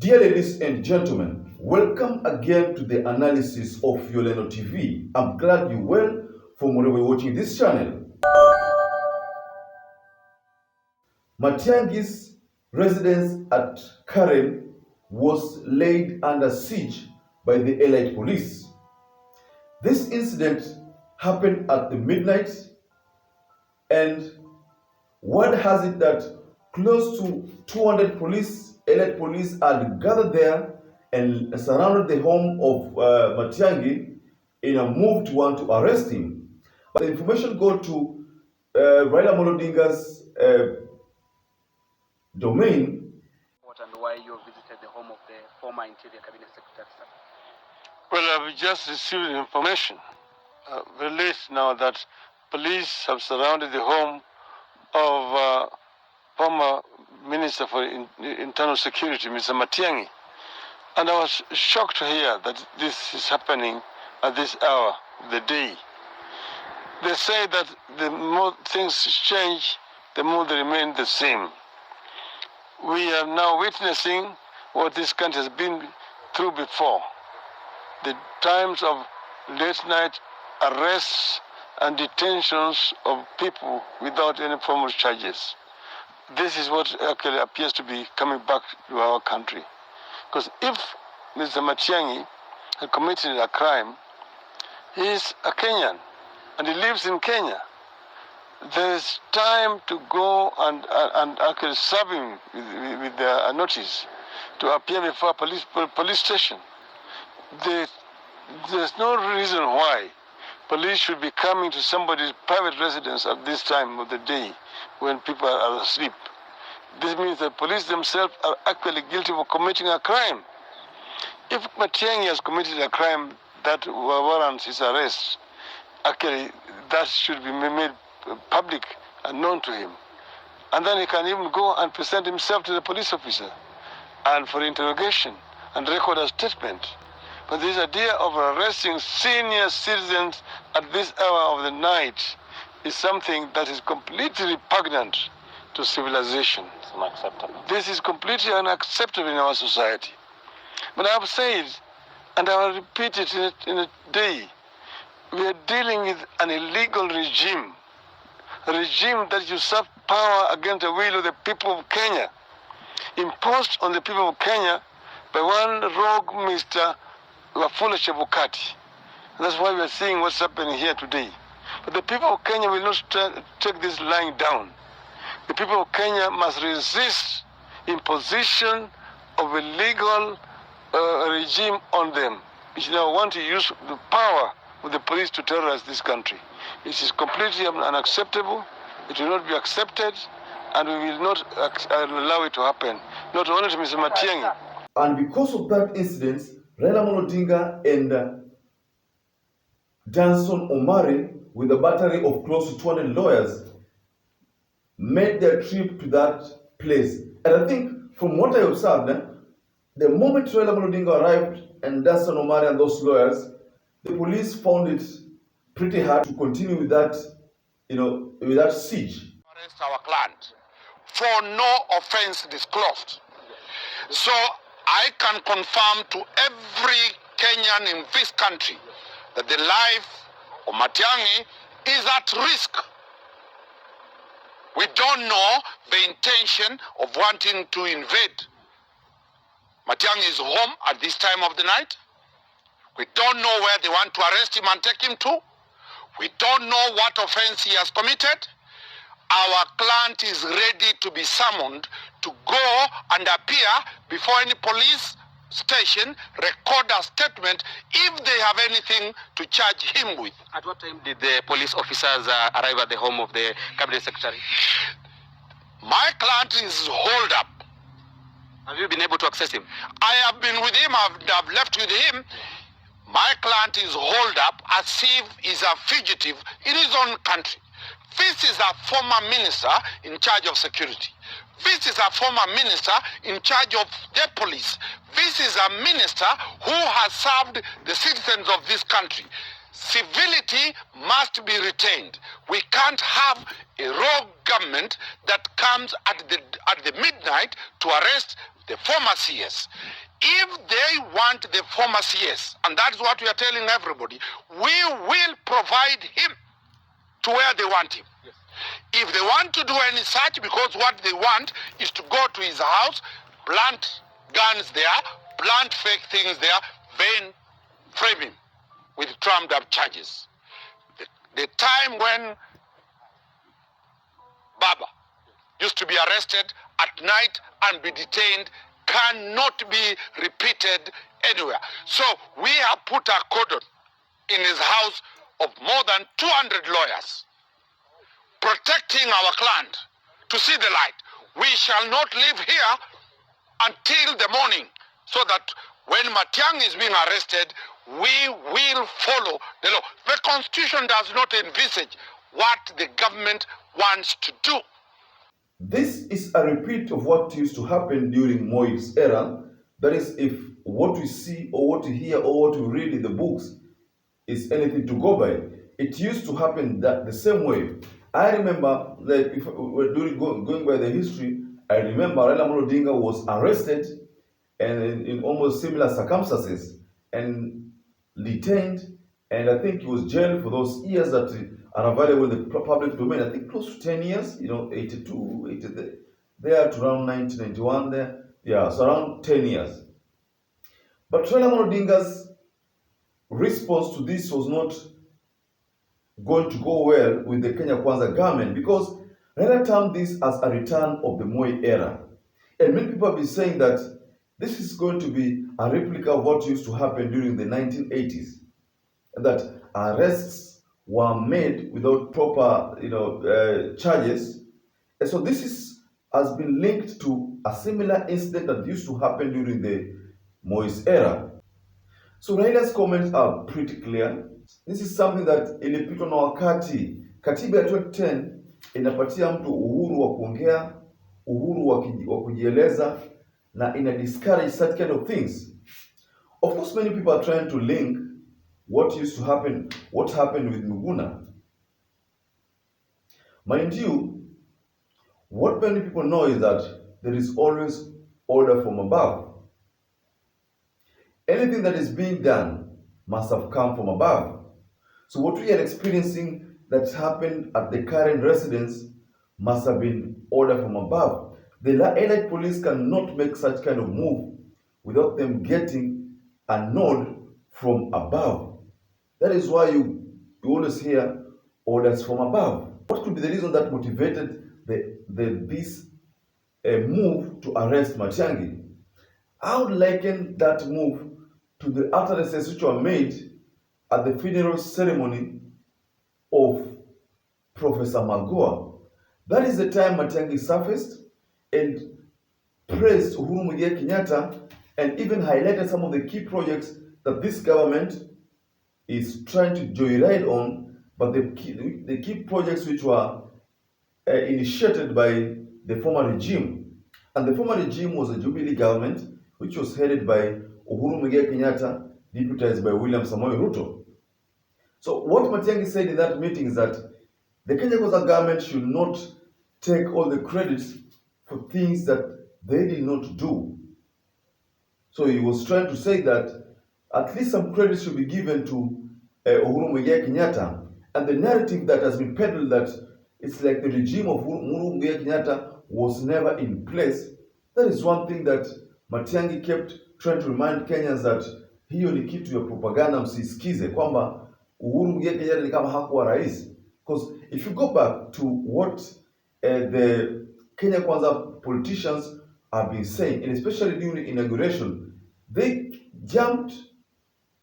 Dear ladies and gentlemen, welcome again to the analysis of YOLENO TV. I'm glad you're well from wherever you're watching this channel. Matiangi's residence at Karen was laid under siege by the allied police. This incident happened at the midnight, and word has it that close to 200 allied police had gathered there and surrounded the home of Matiangi in a move to want to arrest him. But the information got to Raila Odinga's domain. What and why you visited the home of the former Interior Cabinet Secretary? Well, I've just received information released now that police have surrounded the home of former Minister for Internal Security, Mr. Matiangi. And I was shocked to hear that this is happening at this hour of the day. They say that the more things change, the more they remain the same. We are now witnessing what this country has been through before. The times of late night arrests and detentions of people without any formal charges. This is what actually appears to be coming back to our country. Because if Mr. Matiangi had committed a crime, he is a Kenyan and he lives in Kenya. There is time to go and actually serve him with a notice to appear before a police station. There's no reason why police should be coming to somebody's private residence at this time of the day when people are asleep. This means that police themselves are actually guilty of committing a crime. If Matiangi has committed a crime that warrants his arrest, actually that should be made public and known to him. And then he can even go and present himself to the police officer and for interrogation and record a statement. But this idea of arresting senior citizens at this hour of the night is something that is completely repugnant to civilization. It's unacceptable. This is completely unacceptable in our society. But I have said, and I will repeat it in a day, we are dealing with an illegal regime, a regime that usurps power against the will of the people of Kenya, imposed on the people of Kenya by one rogue Mr. Wafula Chebukati. That's why we are seeing what's happening here today. But the people of Kenya will not take this lying down. The people of Kenya must resist imposition of a legal regime on them, which now want to use the power of the police to terrorize this country. It is completely unacceptable. It will not be accepted, and we will not allow it to happen. Not only to Mr. Matiangi. And because of that incident, Raila Odinga and Danstan Omari, with a battery of close to 200 lawyers, made their trip to that place. And I think from what I observed, the moment Raila Odinga arrived and Danstan Omari and those lawyers, the police found it pretty hard to continue with that, with that siege. Arrest our client for no offense disclosed. So I can confirm to every Kenyan in this country that the life of Matiangi is at risk. We don't know the intention of wanting to invade Matiangi's home at this time of the night. We don't know where they want to arrest him and take him to. We don't know what offense he has committed. Our client is ready to be summoned to go and appear before any police station, record a statement if they have anything to charge him with. At what time did the police officers arrive at the home of the Cabinet Secretary? My client is holed up. Have you been able to access him? I have been with him, I've left with him. My client is holed up as if he's a fugitive in his own country. This is a former minister in charge of security. This is a former minister in charge of the police. This is a minister who has served the citizens of this country. Civility must be retained. We can't have a rogue government that comes at the midnight to arrest the former CS. If they want the former CS, and that's what we are telling everybody, we will provide him to where they want him. Yes. If they want to do any search, because what they want is to go to his house, plant guns there, plant fake things there, then frame him with trumped up charges. The time when Baba used to be arrested at night and be detained cannot be repeated anywhere. So we have put a cordon in his house of more than 200 lawyers protecting our client to see the light. We shall not live here until the morning, so that when Matiangi is being arrested, we will follow the law. The Constitution does not envisage what the government wants to do. This is a repeat of what used to happen during Moi's era. That is, if what we see or what we hear or what we read in the books is anything to go by, it used to happen that the same way. I remember, like, if we're going by the history, I remember Raila Odinga was arrested and in almost similar circumstances and detained, and I think he was jailed for those years that are available in the public domain. I think close to 10 years, 82, 80, there to around 1991 there. Yeah, so around 10 years. But Raila Odinga's response to this was not going to go well with the Kenya Kwanza government, because Raila termed this as a return of the Moi era. And many people have been saying that this is going to be a replica of what used to happen during the 1980s, that arrests were made without proper charges. And so this has been linked to a similar incident that used to happen during the Moi's era. So Raila's comments are pretty clear. This is something that ilipitwa na wakati. Katiba ya 2010 inapatia mtu uhuru wa kuongea, uhuru wa kujieleza, na ina discourage such kind of things. Of course, many people are trying to link what used to happen, what happened with Muguna. Mind you, what many people know is that there is always order from above. Anything that is being done must have come from above. So what we are experiencing that happened at the current residence must have been order from above. The elite police cannot make such kind of move without them getting a nod from above. That is why you always hear orders from above. What could be the reason that motivated this move to arrest Matiangi? I would liken that move to the utterances which were made at the funeral ceremony of Professor Magua. That is the time Matiangi surfaced and praised Uhuru Muigai Kenyatta and even highlighted some of the key projects that this government is trying to joyride on, but the key projects which were initiated by the former regime. And the former regime was a Jubilee government which was headed by Uhuru Muigai Kenyatta, deputized by William Samoei Ruto. So what Matiangi said in that meeting is that the Kenya Kwanza government should not take all the credits for things that they did not do. So he was trying to say that at least some credit should be given to Uhuru Muigai Kenyatta. And the narrative that has been peddled that it's like the regime of Uhuru Muigai Kenyatta was never in place, that is one thing that Matiangi kept trying to remind Kenyans, that hiyo ni kitu ya propaganda, msisikize kwamba Uhuru Muigai Kenyatta ni kama hakuwa rais. Because if you go back to what the Kenya Kwanza politicians have been saying, and especially during inauguration, they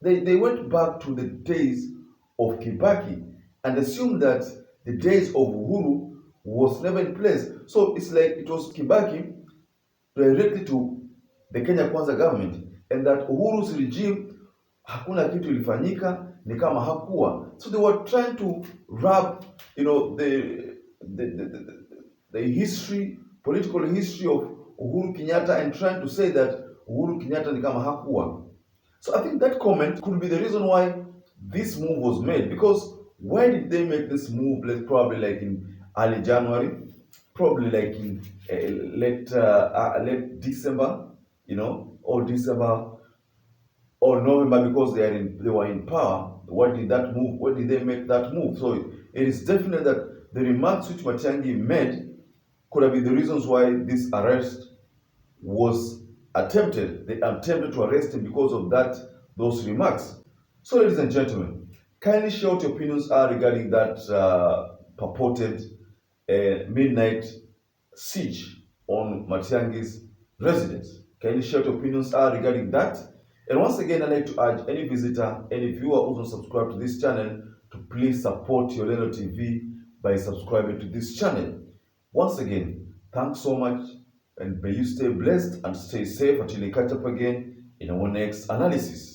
went back to the days of Kibaki and assumed that the days of Uhuru was never in place. So it's like it was Kibaki directly to the Kenya Kwanza government, and that Uhuru's regime hakuna kitu ilifanyika, ni kama hakuwa. So they were trying to wrap, the history, political history of Uhuru Kenyatta, and trying to say that Uhuru Kenyatta ni kama hakuwa. So I think that comment could be the reason why this move was made, because Why did they make this move? Probably like in early January, probably like in late December, or December or November, because they were in power. Why did that move? Why did they make that move? So it is definite that the remarks which Matiangi made could have been the reasons why this arrest was attempted. They attempted to arrest him because of those remarks. So, ladies and gentlemen, kindly share what your opinions are regarding that purported midnight siege on Matiangi's residence. Kindly share what your opinions are regarding that. And once again, I'd like to urge any visitor, any viewer who's not subscribed to this channel to please support YOLENO TV by subscribing to this channel. Once again, thanks so much, and may you stay blessed and stay safe until we catch up again in our next analysis.